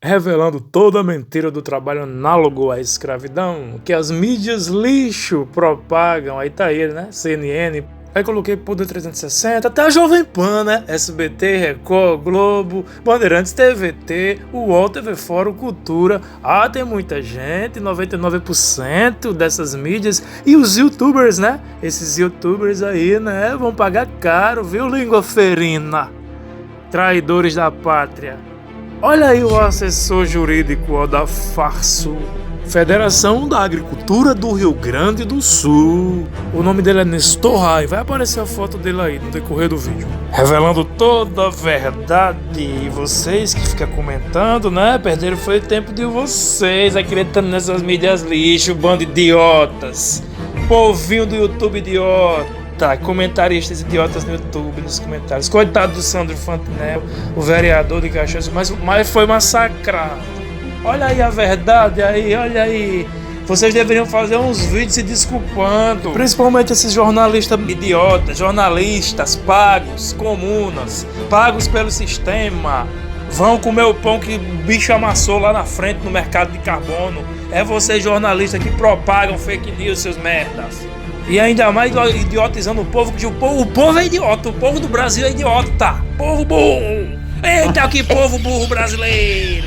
revelando toda a mentira do trabalho análogo à escravidão que as mídias lixo propagam. Aí tá ele, né? CNN. Aí coloquei Poder 360, até a Jovem Pan, né? SBT, Record, Globo, Bandeirantes, TVT, UOL, TV Fórum, Cultura. Ah, tem muita gente, 99% dessas mídias. E os youtubers, né? Esses youtubers aí, né? Vão pagar caro, viu, língua ferina? Traidores da pátria. Olha aí o assessor jurídico da Farsul, Federação da Agricultura do Rio Grande do Sul. O nome dele é Nestor Rai. Vai aparecer a foto dele aí no decorrer do vídeo, revelando toda a verdade. E vocês que ficam comentando, né? Perderam foi o tempo de vocês acreditando nessas mídias lixo, bando de idiotas. Povinho do YouTube idiota. Comentaristas idiotas no YouTube, nos comentários. Coitado do Sandro Fantinel, o vereador de Caxias, mas foi massacrado. Olha aí a verdade aí, olha aí. Vocês deveriam fazer uns vídeos se desculpando. Principalmente esses jornalistas idiotas, jornalistas pagos, comunas, pagos pelo sistema. Vão comer o pão que o bicho amassou lá na frente no mercado de carbono. É vocês jornalistas que propagam fake news, seus merdas. E ainda mais idiotizando o povo, que o povo é idiota, o povo do Brasil é idiota. Povo burro. Eita, que povo burro brasileiro.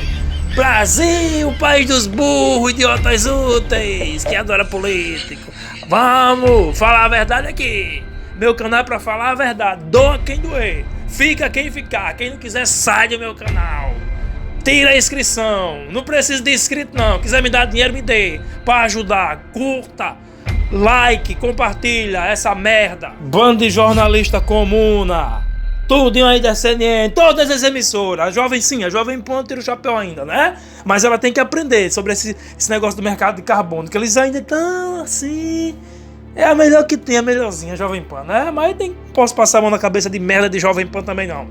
Brasil, país dos burros, idiotas úteis, que adora político. Vamos, falar a verdade aqui. Meu canal é pra falar a verdade. Doa quem doer. Fica quem ficar. Quem não quiser, sai do meu canal. Tira a inscrição. Não precisa de inscrito, não. Quiser me dar dinheiro, me dê. Pra ajudar. Curta. Like, compartilha essa merda. Bando de jornalista comuna. Tudinho aí da CNN, todas as emissoras. A Jovem Pan tira o chapéu ainda, né? Mas ela tem que aprender sobre esse negócio do mercado de carbono, que eles ainda estão assim. É a melhor que tem, a melhorzinha, a Jovem Pan, né? Mas nem posso passar a mão na cabeça de merda de Jovem Pan também, não.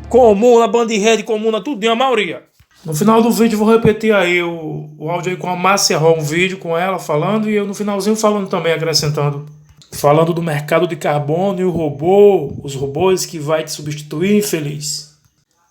Comuna, bando de rede, comuna, tudinho, a maioria. No final do vídeo vou repetir aí o áudio aí com a Márcia Ró, um vídeo com ela falando, e eu no finalzinho falando também, acrescentando. Falando do mercado de carbono e os robôs que vai te substituir, infeliz.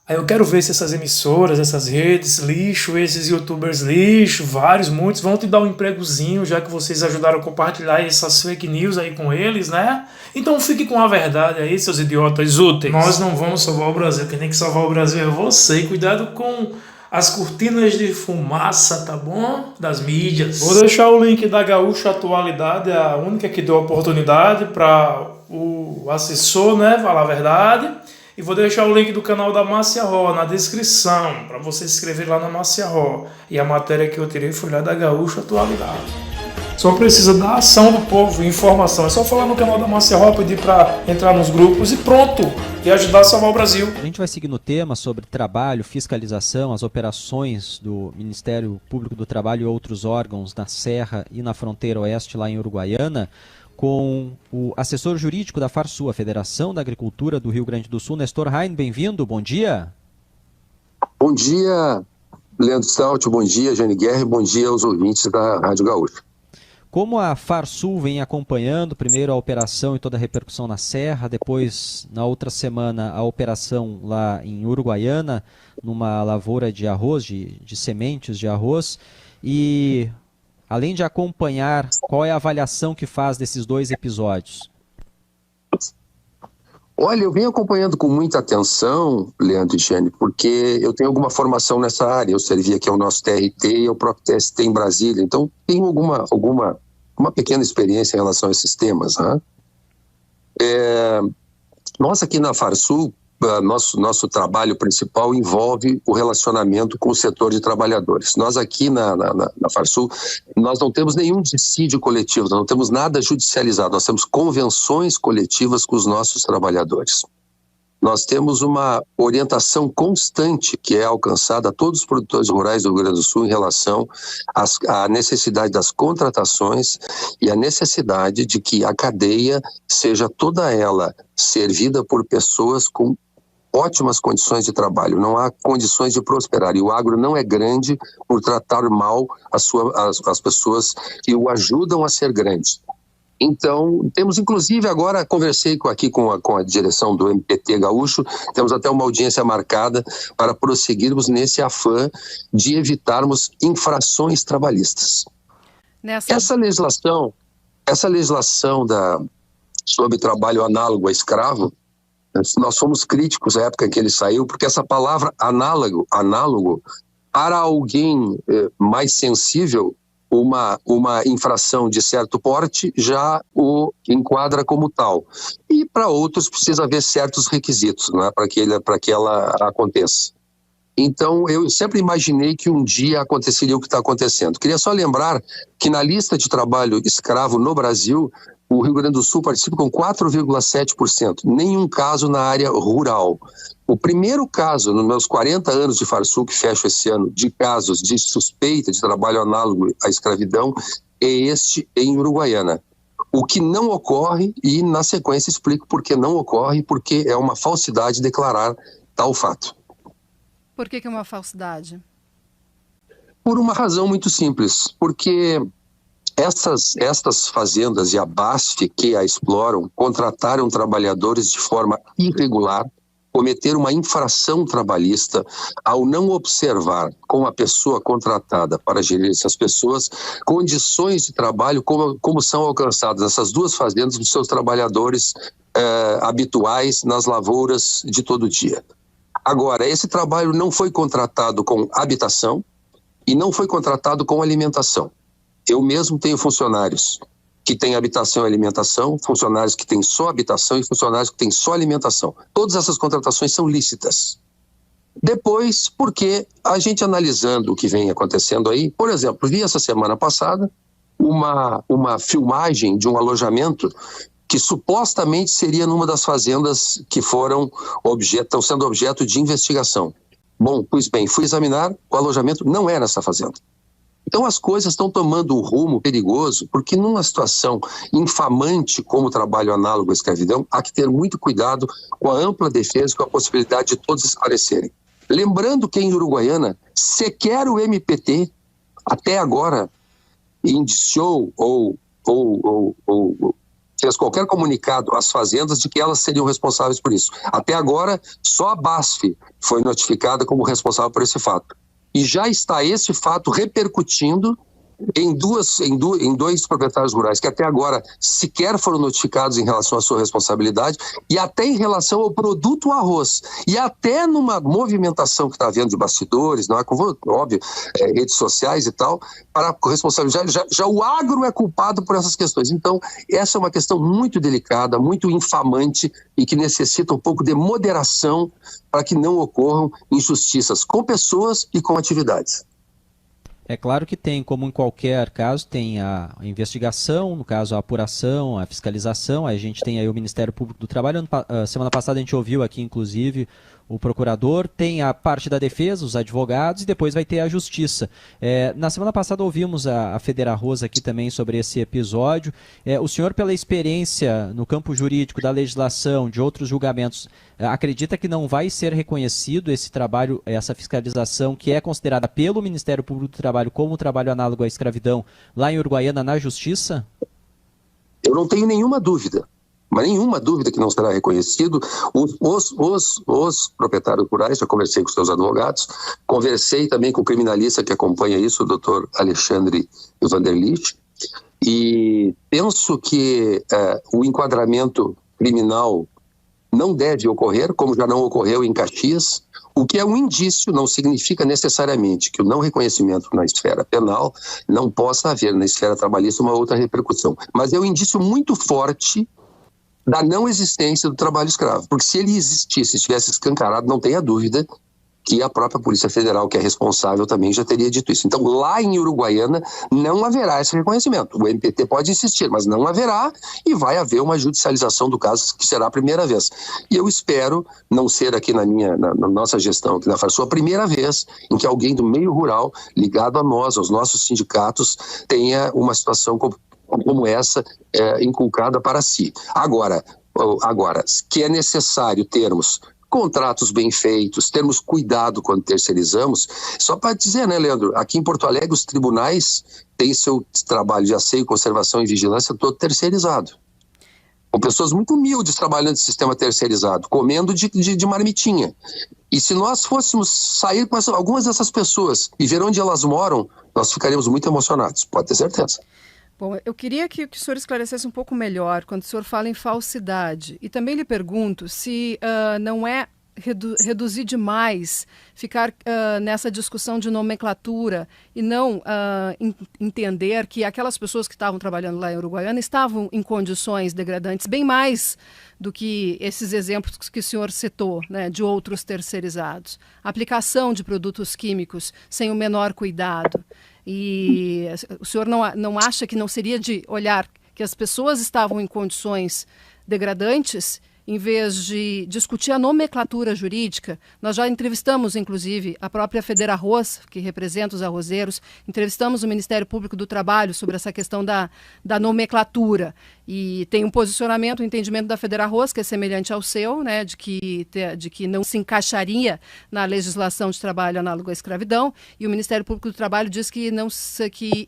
Aí eu quero ver se essas emissoras, essas redes lixo, esses youtubers lixo, muitos, vão te dar um empregozinho, já que vocês ajudaram a compartilhar essas fake news aí com eles, né? Então fique com a verdade aí, seus idiotas úteis. Nós não vamos salvar o Brasil, quem tem que salvar o Brasil é você. Cuidado com as cortinas de fumaça, tá bom? Das mídias. Vou deixar o link da Gaúcha Atualidade, a única que deu oportunidade para o assessor, né, falar a verdade. E vou deixar o link do canal da Márcia Ró na descrição, para você se inscrever lá na Márcia Ró. E a matéria que eu tirei foi lá da Gaúcha Atualidade. Só precisa da ação do povo, informação. É só falar no canal da Márcia Ró, pedir para entrar nos grupos e pronto. E ajudar a salvar o Brasil. A gente vai seguir no tema sobre trabalho, fiscalização, as operações do Ministério Público do Trabalho e outros órgãos na Serra e na fronteira oeste, lá em Uruguaiana, com o assessor jurídico da Farsul, a Federação da Agricultura do Rio Grande do Sul, Nestor Rai. Bem-vindo, bom dia. Bom dia, Leandro Stout, bom dia, Jane Guerra, bom dia aos ouvintes da Rádio Gaúcha. Como a Farsul vem acompanhando, primeiro a operação e toda a repercussão na Serra, depois, na outra semana, a operação lá em Uruguaiana, numa lavoura de arroz, de sementes de arroz, e além de acompanhar, qual é a avaliação que faz desses dois episódios? Olha, eu venho acompanhando com muita atenção, Leandro e Jane, porque eu tenho alguma formação nessa área. Eu servi aqui ao nosso TRT e ao próprio TST em Brasília, então tenho uma pequena experiência em relação a esses temas, né? Nós aqui na Farsul, nosso trabalho principal envolve o relacionamento com o setor de trabalhadores. Nós aqui na Farsul, nós não temos nenhum dissídio coletivo, nós não temos nada judicializado, nós temos convenções coletivas com os nossos trabalhadores. Nós temos uma orientação constante que é alcançada a todos os produtores rurais do Rio Grande do Sul em relação à necessidade das contratações e a necessidade de que a cadeia seja toda ela servida por pessoas com ótimas condições de trabalho, não há condições de prosperar, e o agro não é grande por tratar mal as pessoas que o ajudam a ser grande. Então, temos inclusive agora, conversei aqui com a direção do MPT Gaúcho, temos até uma audiência marcada para prosseguirmos nesse afã de evitarmos infrações trabalhistas. Essa legislação sobre trabalho análogo a escravo, nós fomos críticos à época em que ele saiu, porque essa palavra análogo, para alguém mais sensível, uma infração de certo porte já o enquadra como tal. E para outros precisa haver certos requisitos, não é, para que ela aconteça. Então, eu sempre imaginei que um dia aconteceria o que está acontecendo. Queria só lembrar que na lista de trabalho escravo no Brasil, o Rio Grande do Sul participa com 4,7%. Nenhum caso na área rural. O primeiro caso, nos meus 40 anos de Farsul, que fecho esse ano, de casos de suspeita de trabalho análogo à escravidão, é este em Uruguaiana. O que não ocorre, e na sequência explico por que não ocorre, porque é uma falsidade declarar tal fato. Por que é uma falsidade? Por uma razão muito simples, porque estas fazendas e a BASF que a exploram contrataram trabalhadores de forma irregular, cometer uma infração trabalhista ao não observar com a pessoa contratada para gerir essas pessoas condições de trabalho como são alcançadas essas duas fazendas dos seus trabalhadores habituais nas lavouras de todo dia. Agora, esse trabalho não foi contratado com habitação e não foi contratado com alimentação. Eu mesmo tenho funcionários que têm habitação e alimentação, funcionários que têm só habitação e funcionários que têm só alimentação. Todas essas contratações são lícitas. Depois, porque a gente analisando o que vem acontecendo aí, por exemplo, vi essa semana passada uma filmagem de um alojamento que supostamente seria numa das fazendas que estão sendo objeto de investigação. Bom, pois bem, fui examinar, o alojamento não é nessa fazenda. Então as coisas estão tomando um rumo perigoso, porque numa situação infamante como o trabalho análogo à escravidão, há que ter muito cuidado com a ampla defesa e com a possibilidade de todos esclarecerem. Lembrando que em Uruguaiana, sequer o MPT, até agora, indiciou ou fez qualquer comunicado às fazendas de que elas seriam responsáveis por isso. Até agora, só a BASF foi notificada como responsável por esse fato. E já está esse fato repercutindo em dois proprietários rurais que até agora sequer foram notificados em relação à sua responsabilidade e até em relação ao produto arroz. E até numa movimentação que está havendo de bastidores, não é, óbvio, redes sociais e tal, para a responsabilidade. Já o agro é culpado por essas questões. Então, essa é uma questão muito delicada, muito infamante e que necessita um pouco de moderação para que não ocorram injustiças com pessoas e com atividades. É claro que tem, como em qualquer caso, tem a investigação, no caso a apuração, a fiscalização, a gente tem aí o Ministério Público do Trabalho, semana passada a gente ouviu aqui inclusive o procurador, tem a parte da defesa, os advogados e depois vai ter a justiça. Na semana passada ouvimos a Federa Rosa aqui também sobre esse episódio. O senhor, pela experiência no campo jurídico da legislação, de outros julgamentos, acredita que não vai ser reconhecido esse trabalho, essa fiscalização que é considerada pelo Ministério Público do Trabalho como trabalho análogo à escravidão lá em Uruguaiana na justiça? Eu não tenho nenhuma dúvida. Mas nenhuma dúvida que não será reconhecido. Os proprietários rurais, já conversei com os seus advogados, conversei também com o criminalista que acompanha isso, o doutor Alexandre Vanderlich, e penso que o enquadramento criminal não deve ocorrer, como já não ocorreu em Caxias, o que é um indício, não significa necessariamente que o não reconhecimento na esfera penal não possa haver na esfera trabalhista uma outra repercussão, mas é um indício muito forte da não existência do trabalho escravo. Porque se ele existisse, estivesse escancarado, não tenha dúvida que a própria Polícia Federal, que é responsável, também já teria dito isso. Então, lá em Uruguaiana, não haverá esse reconhecimento. O MPT pode insistir, mas não haverá e vai haver uma judicialização do caso, que será a primeira vez. E eu espero não ser aqui na nossa gestão, aqui na Farsul, a primeira vez em que alguém do meio rural, ligado a nós, aos nossos sindicatos, tenha uma situação como essa inculcada para si. Agora, que é necessário termos contratos bem feitos, termos cuidado quando terceirizamos. Só para dizer, né, Leandro, aqui em Porto Alegre os tribunais têm seu trabalho de asseio, conservação e vigilância todo terceirizado. Com pessoas muito humildes trabalhando em sistema terceirizado, comendo de marmitinha. E se nós fôssemos sair com algumas dessas pessoas e ver onde elas moram, nós ficaríamos muito emocionados, pode ter certeza. Bom, eu queria que o senhor esclarecesse um pouco melhor quando o senhor fala em falsidade. E também lhe pergunto se não é reduzir demais, ficar nessa discussão de nomenclatura e não entender que aquelas pessoas que estavam trabalhando lá em Uruguaiana estavam em condições degradantes, bem mais do que esses exemplos que o senhor citou, né, de outros terceirizados. A aplicação de produtos químicos sem o menor cuidado. E o senhor não acha que não seria de olhar que as pessoas estavam em condições degradantes, em vez de discutir a nomenclatura jurídica? Nós já entrevistamos, inclusive, a própria Federarroz, que representa os arrozeiros, entrevistamos o Ministério Público do Trabalho sobre essa questão da nomenclatura. E tem um posicionamento, um entendimento da Federarroz, que é semelhante ao seu, né, de que não se encaixaria na legislação de trabalho análogo à escravidão, e o Ministério Público do Trabalho diz que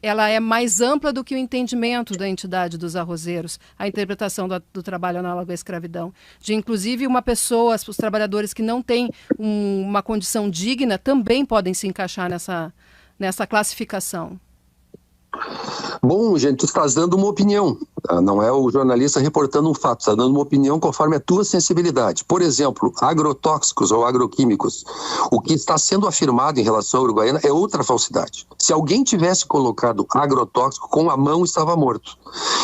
ela é mais ampla do que o entendimento da entidade dos arrozeiros, a interpretação do trabalho análogo à escravidão. De, inclusive, uma pessoa, os trabalhadores que não têm uma condição digna também podem se encaixar nessa classificação. Bom, gente, tu estás dando uma opinião, não é o jornalista reportando um fato, está dando uma opinião conforme a tua sensibilidade. Por exemplo, agrotóxicos ou agroquímicos. O que está sendo afirmado em relação à Uruguaiana é outra falsidade. Se alguém tivesse colocado agrotóxico com a mão, estava morto.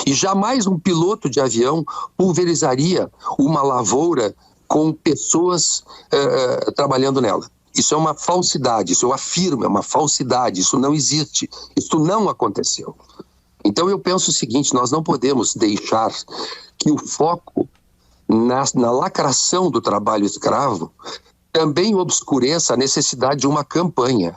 E jamais um piloto de avião pulverizaria uma lavoura com pessoas trabalhando nela. Isso é uma falsidade, isso eu afirmo, é uma falsidade, isso não existe, isso não aconteceu. Então eu penso o seguinte, nós não podemos deixar que o foco na lacração do trabalho escravo também obscureça a necessidade de uma campanha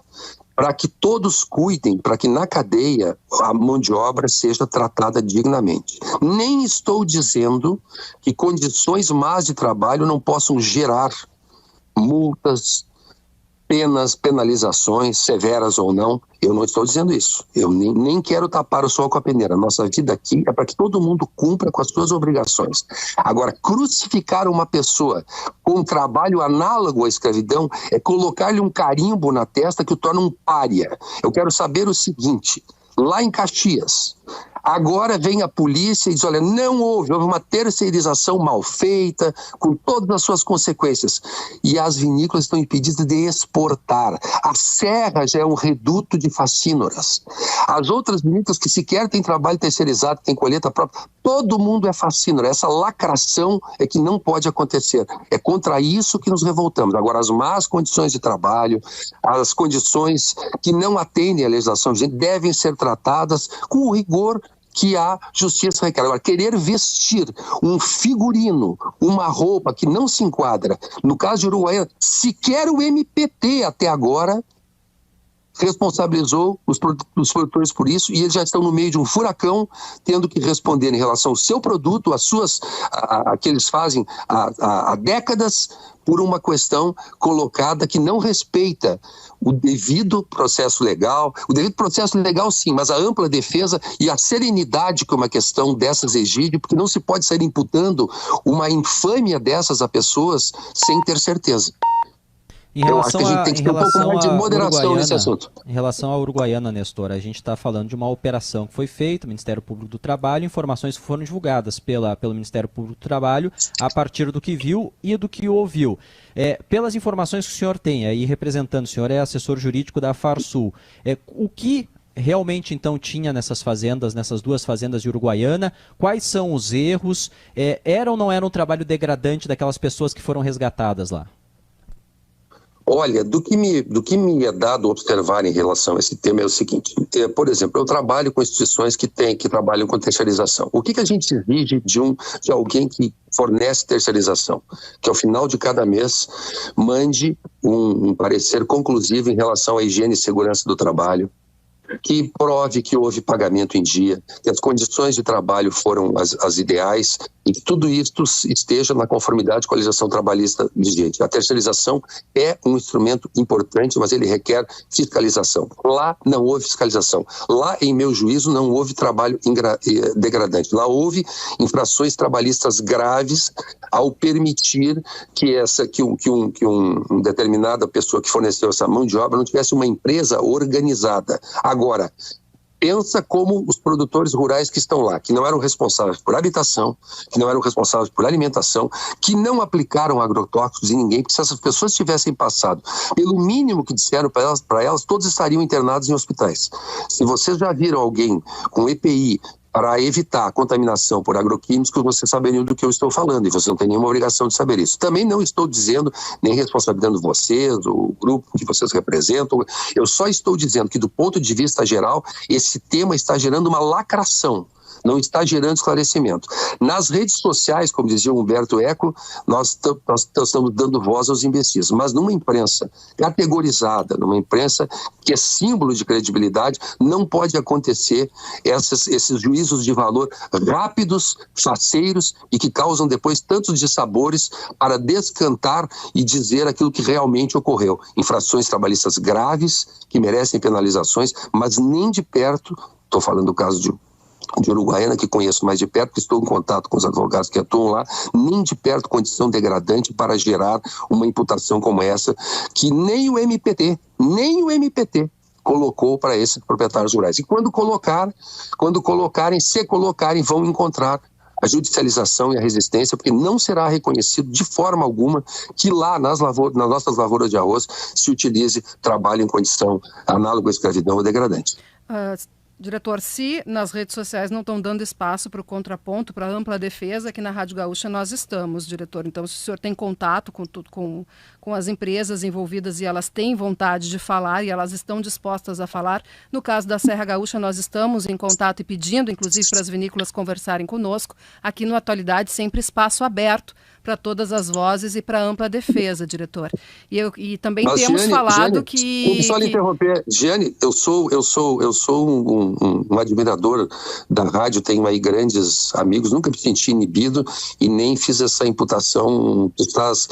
para que todos cuidem, para que na cadeia a mão de obra seja tratada dignamente. Nem estou dizendo que condições más de trabalho não possam gerar multas, penas, penalizações, severas ou não. Eu não estou dizendo isso. Eu nem quero tapar o sol com a peneira. Nossa vida aqui é para que todo mundo cumpra com as suas obrigações. Agora, crucificar uma pessoa com um trabalho análogo à escravidão é colocar-lhe um carimbo na testa que o torna um pária. Eu quero saber o seguinte, lá em Caxias, agora vem a polícia e diz, olha, houve uma terceirização mal feita, com todas as suas consequências. E as vinícolas estão impedidas de exportar. A serra já é um reduto de facínoras. As outras vinícolas que sequer têm trabalho terceirizado, têm colheita própria, todo mundo é facínora. Essa lacração é que não pode acontecer. É contra isso que nos revoltamos. Agora, as más condições de trabalho, as condições que não atendem à legislação vigente devem ser tratadas com o rigor que a justiça requer. Agora, querer vestir um figurino, uma roupa que não se enquadra, no caso de Uruguaiana, sequer o MPT até agora responsabilizou os produtores por isso, e eles já estão no meio de um furacão, tendo que responder em relação ao seu produto, a que eles fazem há décadas, por uma questão colocada que não respeita o devido processo legal sim, mas a ampla defesa e a serenidade que uma questão dessas exige, porque não se pode sair imputando uma infâmia dessas a pessoas sem ter certeza. Eu acho que a gente tem que ter um pouco mais de moderação nesse assunto. Em relação à Uruguaiana, Nestor, a gente está falando de uma operação que foi feita, o Ministério Público do Trabalho, informações que foram divulgadas pelo Ministério Público do Trabalho a partir do que viu e do que ouviu. Pelas informações que o senhor tem, aí representando, o senhor é assessor jurídico da Farsul, o que realmente então tinha nessas fazendas, nessas duas fazendas de Uruguaiana, quais são os erros, era ou não era um trabalho degradante daquelas pessoas que foram resgatadas lá? Olha, do que me é dado observar em relação a esse tema é o seguinte, por exemplo, eu trabalho com instituições que trabalham com terceirização. O que a gente exige de alguém que fornece terceirização? Que ao final de cada mês mande um parecer conclusivo em relação à higiene e segurança do trabalho, que prove que houve pagamento em dia, que as condições de trabalho foram as ideais e que tudo isso esteja na conformidade com a legislação trabalhista vigente. A terceirização é um instrumento importante, mas ele requer fiscalização. Lá não houve fiscalização. Lá, em meu juízo, não houve trabalho degradante. Lá houve infrações trabalhistas graves ao permitir que uma determinada pessoa que forneceu essa mão de obra não tivesse uma empresa organizada. Agora, pensa como os produtores rurais que estão lá, que não eram responsáveis por habitação, que não eram responsáveis por alimentação, que não aplicaram agrotóxicos em ninguém, porque se essas pessoas tivessem passado pelo mínimo que disseram para elas, todos estariam internados em hospitais. Se vocês já viram alguém com EPI para evitar a contaminação por agroquímicos, vocês saberiam do que eu estou falando, e você não tem nenhuma obrigação de saber isso. Também não estou dizendo, nem responsabilizando vocês, o grupo que vocês representam, eu só estou dizendo que, do ponto de vista geral, esse tema está gerando uma lacração, não está gerando esclarecimento. Nas redes sociais, como dizia o Humberto Eco, nós estamos dando voz aos imbecis, mas numa imprensa categorizada, numa imprensa que é símbolo de credibilidade, não pode acontecer esses juízos de valor rápidos, faceiros e que causam depois tantos dissabores para descantar e dizer aquilo que realmente ocorreu. Infrações trabalhistas graves que merecem penalizações, mas nem de perto, estou falando do caso de Uruguaiana, que conheço mais de perto, porque estou em contato com os advogados que atuam lá, nem de perto condição degradante para gerar uma imputação como essa, que nem o MPT colocou para esses proprietários rurais. E quando colocarem, se colocarem, vão encontrar a judicialização e a resistência, porque não será reconhecido de forma alguma que lá nas nossas lavouras de arroz se utilize trabalho em condição análoga à escravidão ou degradante. Diretor, se nas redes sociais não estão dando espaço para o contraponto, para a ampla defesa, aqui na Rádio Gaúcha nós estamos, diretor. Então, se o senhor tem contato com as empresas envolvidas e elas têm vontade de falar e elas estão dispostas a falar, no caso da Serra Gaúcha nós estamos em contato e pedindo, inclusive, para as vinícolas conversarem conosco. Aqui no Atualidade, sempre espaço aberto para todas as vozes e para ampla defesa, diretor. E também mas, temos falado que... Só lhe interromper. Giane, eu sou um admirador da rádio, tenho aí grandes amigos, nunca me senti inibido e nem fiz essa imputação. Tu estás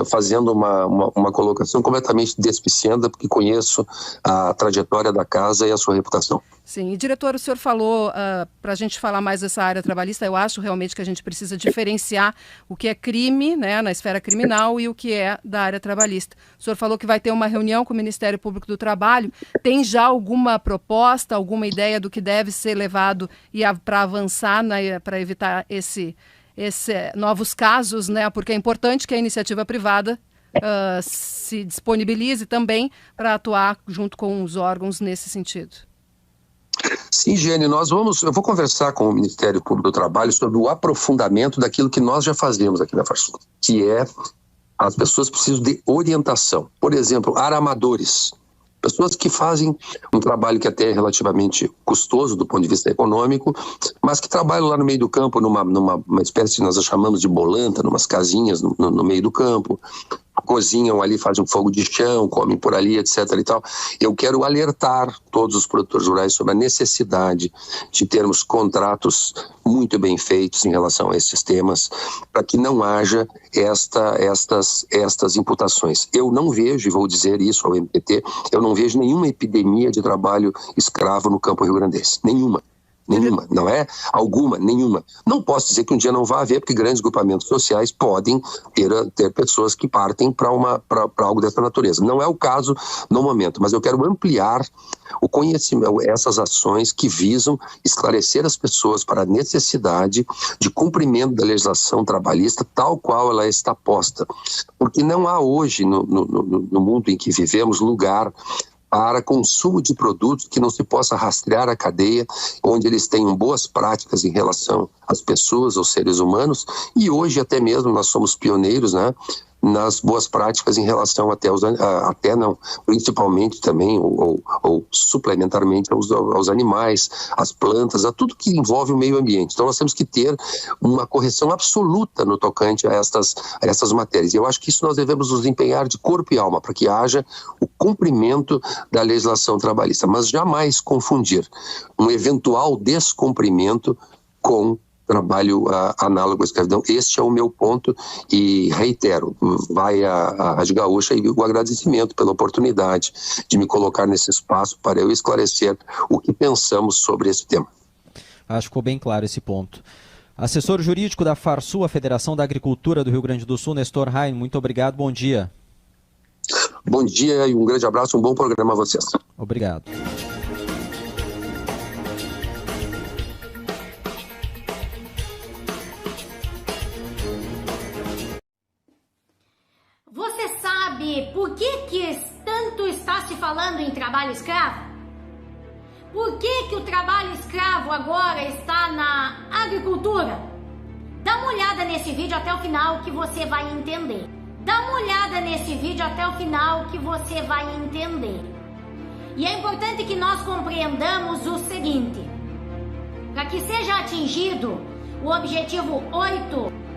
fazendo uma colocação completamente despicienda, porque conheço a trajetória da casa e a sua reputação. Sim, e diretor, o senhor falou, para a gente falar mais dessa área trabalhista, eu acho realmente que a gente precisa diferenciar o que é crime, né, na esfera criminal e o que é da área trabalhista. O senhor falou que vai ter uma reunião com o Ministério Público do Trabalho. Tem já alguma proposta, alguma ideia do que deve ser levado para avançar, para evitar esse novos casos, né? Porque é importante que a iniciativa privada se disponibilize também para atuar junto com os órgãos nesse sentido. Sim, Giane, eu vou conversar com o Ministério Público do Trabalho sobre o aprofundamento daquilo que nós já fazemos aqui na Farsul, que é as pessoas precisam de orientação. Por exemplo, aramadores, pessoas que fazem um trabalho que até é relativamente custoso do ponto de vista econômico, mas que trabalham lá no meio do campo, numa espécie que nós chamamos de bolanta, numas casinhas no meio do campo, cozinham ali, fazem um fogo de chão, comem por ali, etc. e tal. Eu quero alertar todos os produtores rurais sobre a necessidade de termos contratos muito bem feitos em relação a esses temas, para que não haja estas imputações. Eu não vejo, e vou dizer isso ao MPT, eu não vejo nenhuma epidemia de trabalho escravo no campo rio-grandense. Nenhuma, não é alguma, nenhuma. Não posso dizer que um dia não vai haver, porque grandes grupamentos sociais podem ter pessoas que partem para algo dessa natureza. Não é o caso no momento, mas eu quero ampliar o conhecimento, essas ações que visam esclarecer as pessoas para a necessidade de cumprimento da legislação trabalhista tal qual ela está posta. Porque não há hoje, no mundo em que vivemos, lugar para consumo de produtos que não se possa rastrear a cadeia, onde eles tenham boas práticas em relação às pessoas, aos seres humanos, e hoje até mesmo nós somos pioneiros, né, nas boas práticas em relação principalmente também, ou suplementarmente aos animais, às plantas, a tudo que envolve o meio ambiente. Então nós temos que ter uma correção absoluta no tocante a essas matérias. E eu acho que isso nós devemos nos empenhar de corpo e alma, para que haja o cumprimento da legislação trabalhista, mas jamais confundir um eventual descumprimento com trabalho análogo à escravidão. Este é o meu ponto e reitero, vai a Rádio Gaúcha e o agradecimento pela oportunidade de me colocar nesse espaço para eu esclarecer o que pensamos sobre esse tema. Acho que ficou bem claro esse ponto. Assessor jurídico da FARSU, a Federação da Agricultura do Rio Grande do Sul, Nestor Rain, muito obrigado, bom dia. Bom dia e um grande abraço, um bom programa a vocês. Obrigado. Você sabe por que tanto está se falando em trabalho escravo? Por que o trabalho escravo agora está na agricultura? Dá uma olhada nesse vídeo até o final que você vai entender. Dá uma olhada nesse vídeo até o final que você vai entender. E é importante que nós compreendamos o seguinte: para que seja atingido o objetivo 8,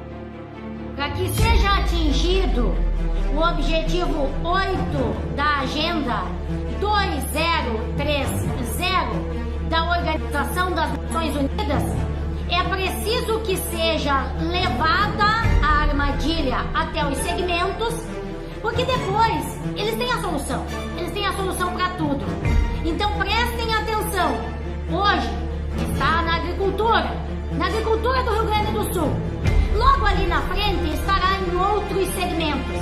da Agenda 2030 da Organização das Nações Unidas, é preciso que seja levada a armadilha até os segmentos, porque depois eles têm a solução para tudo. Então prestem atenção, hoje está na agricultura do Rio Grande do Sul. Logo ali na frente estará em outros segmentos.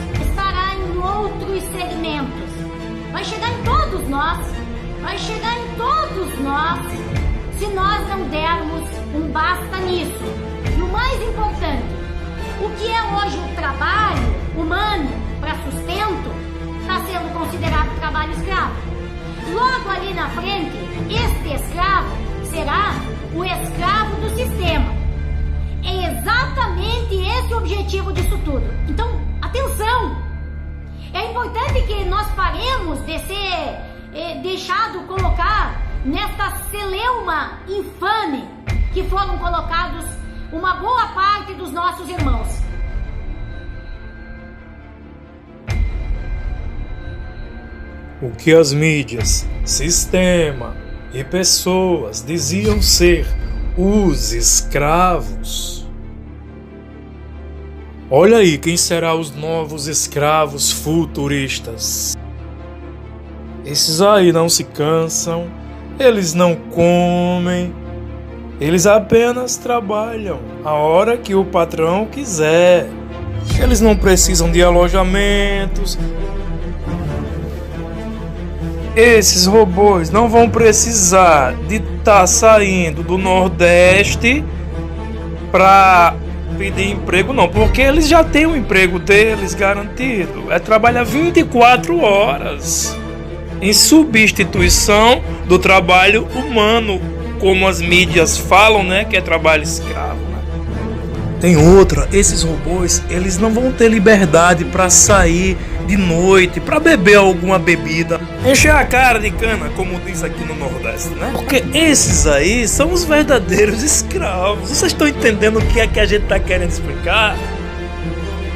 Vai chegar em todos nós, se nós não dermos um basta nisso. E o mais importante, o que é hoje o trabalho humano para sustento está sendo considerado trabalho escravo. Logo ali na frente, este escravo será o escravo do sistema. É exatamente esse o objetivo disso tudo. Então, atenção! É importante que nós paremos de ser colocar nesta celeuma infame que foram colocados uma boa parte dos nossos irmãos. O que as mídias, sistema e pessoas diziam ser os escravos. Olha aí quem será os novos escravos futuristas. Esses aí não se cansam, eles não comem, eles apenas trabalham a hora que o patrão quiser. Eles não precisam de alojamentos. Esses robôs não vão precisar de estar saindo do Nordeste para pedir emprego, não, porque eles já têm o emprego deles garantido. É trabalhar 24 horas em substituição do trabalho humano, como as mídias falam, né, que é trabalho escravo. Né? Tem outra, esses robôs, eles não vão ter liberdade para sair de noite, para beber alguma bebida, encher a cara de cana, como diz aqui no Nordeste, né? Porque esses aí são os verdadeiros escravos. Vocês estão entendendo o que é que a gente está querendo explicar?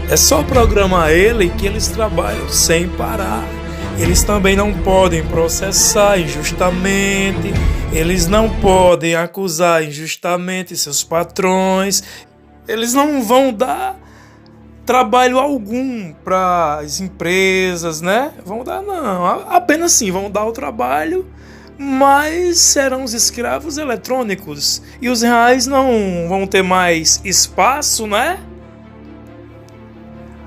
É só programar ele que eles trabalham sem parar. Eles também não podem processar injustamente, eles não podem acusar injustamente seus patrões, eles não vão dar trabalho algum para as empresas, né? Vão dar não, apenas sim, vão dar o trabalho, mas serão os escravos eletrônicos e os reais não vão ter mais espaço, né?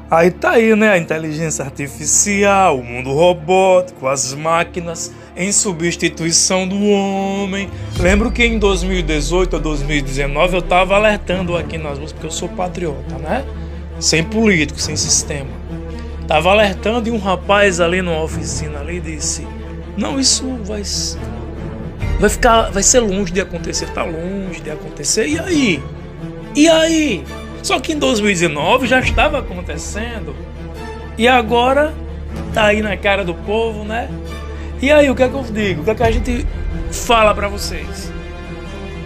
Aí tá aí, né, a inteligência artificial, o mundo robótico, as máquinas em substituição do homem. Lembro que em 2018 ou 2019 eu tava alertando aqui nas ruas, porque eu sou patriota, né? Sem político, sem sistema. Tava alertando e um rapaz ali numa oficina ali disse: não, isso vai ser longe de acontecer, tá longe de acontecer. E aí? Só que em 2019 já estava acontecendo. E agora tá aí na cara do povo, né? E aí, o que é que eu digo? O que é que a gente fala pra vocês?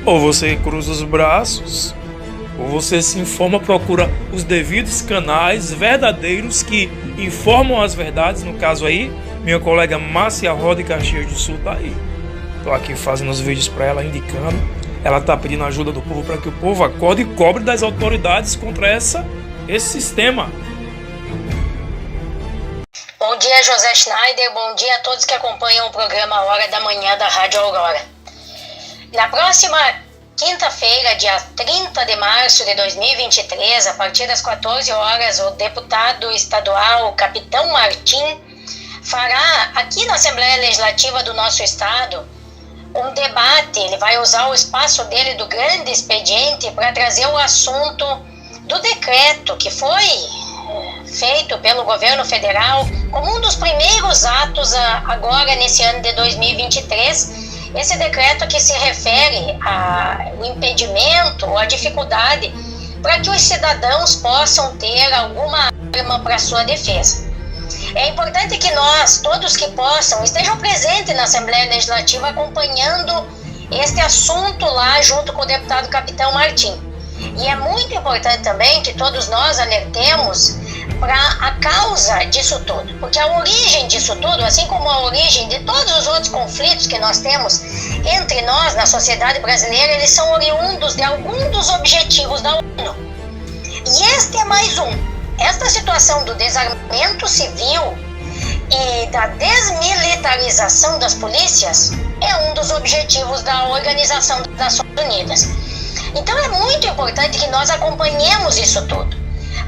Ou você cruza os braços, ou você se informa, procura os devidos canais verdadeiros que informam as verdades. No caso aí, minha colega Márcia Roda de Caxias do Sul tá aí. Tô aqui fazendo os vídeos pra ela, indicando. Ela tá pedindo ajuda do povo para que o povo acorde e cobre das autoridades contra esse sistema. Bom dia, José Schneider. Bom dia a todos que acompanham o programa Hora da Manhã da Rádio Aurora. Na próxima quinta-feira, dia 30 de março de 2023, a partir das 14 horas, o deputado estadual Capitão Martim fará aqui na Assembleia Legislativa do nosso estado um debate. Ele vai usar o espaço dele do grande expediente para trazer o assunto do decreto que foi feito pelo governo federal como um dos primeiros atos agora nesse ano de 2023, esse decreto que se refere ao impedimento ou à dificuldade para que os cidadãos possam ter alguma arma para sua defesa. É importante que nós, todos que possam, estejam presentes na Assembleia Legislativa acompanhando este assunto lá junto com o deputado Capitão Martim. E é muito importante também que todos nós alertemos para a causa disso tudo, porque a origem disso tudo, assim como a origem de todos os outros conflitos que nós temos entre nós na sociedade brasileira, eles são oriundos de algum dos objetivos da ONU. E este é mais um. Esta situação do desarmamento civil e da desmilitarização das polícias é um dos objetivos da Organização das Nações Unidas. Então é muito importante que nós acompanhemos isso tudo,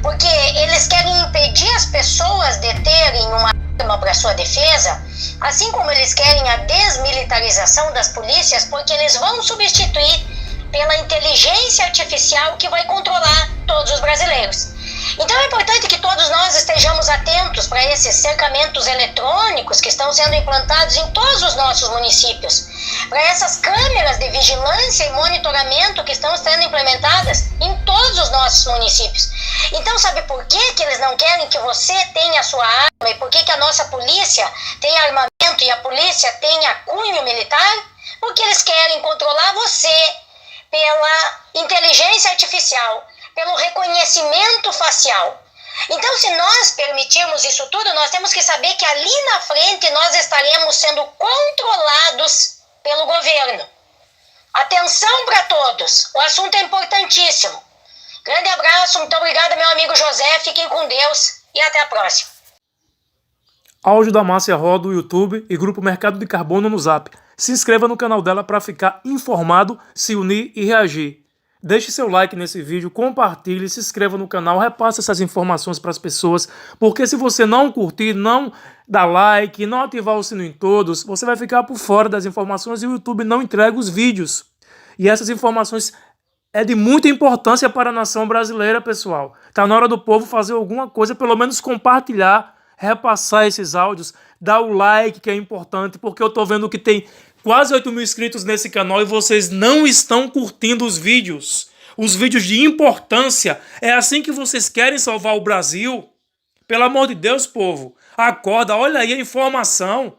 porque eles querem impedir as pessoas de terem uma arma para sua defesa, assim como eles querem a desmilitarização das polícias, porque eles vão substituir pela inteligência artificial que vai controlar todos os brasileiros. Então é importante que todos nós estejamos atentos para esses cercamentos eletrônicos que estão sendo implantados em todos os nossos municípios, para essas câmeras de vigilância e monitoramento que estão sendo implementadas em todos os nossos municípios. Então sabe por que eles não querem que você tenha a sua arma e por que a nossa polícia tem armamento e a polícia tenha cunho militar? Porque eles querem controlar você pela inteligência artificial, pelo reconhecimento facial. Então, se nós permitirmos isso tudo, nós temos que saber que ali na frente nós estaremos sendo controlados pelo governo. Atenção para todos, o assunto é importantíssimo. Grande abraço, muito obrigada, meu amigo José, fiquem com Deus e até a próxima. Áudio da Márcia Roda do YouTube e Grupo Mercado de Carbono no Zap. Se inscreva no canal dela para ficar informado, se unir e reagir. Deixe seu like nesse vídeo, compartilhe, se inscreva no canal, repasse essas informações para as pessoas, porque se você não curtir, não dar like, não ativar o sino em todos, você vai ficar por fora das informações e o YouTube não entrega os vídeos. E essas informações é de muita importância para a nação brasileira, pessoal. Tá na hora do povo fazer alguma coisa, pelo menos compartilhar, repassar esses áudios, dar o like que é importante, porque eu tô vendo que tem quase 8 mil inscritos nesse canal e vocês não estão curtindo os vídeos de importância. É assim que vocês querem salvar o Brasil? Pelo amor de Deus, povo, acorda, olha aí a informação.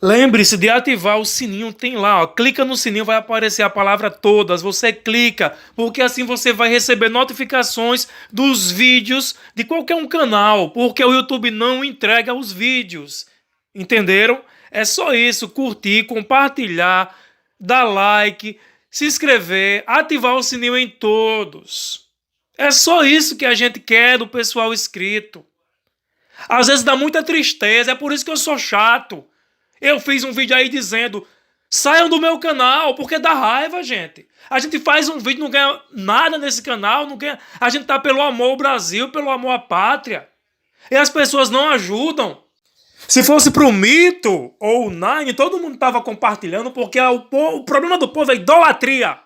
Lembre-se de ativar o sininho, tem lá, ó, clica no sininho, vai aparecer a palavra todas, você clica, porque assim você vai receber notificações dos vídeos de qualquer um canal, porque o YouTube não entrega os vídeos, entenderam? É só isso, curtir, compartilhar, dar like, se inscrever, ativar o sininho em todos. É só isso que a gente quer do pessoal inscrito. Às vezes dá muita tristeza, é por isso que eu sou chato. Eu fiz um vídeo aí dizendo, saiam do meu canal, porque dá raiva, gente. A gente faz um vídeo, não ganha nada nesse canal, não ganha... A gente tá pelo amor ao Brasil, pelo amor à pátria. E as pessoas não ajudam. Se fosse pro Mito ou o Nine, todo mundo tava compartilhando, porque o problema do povo é idolatria.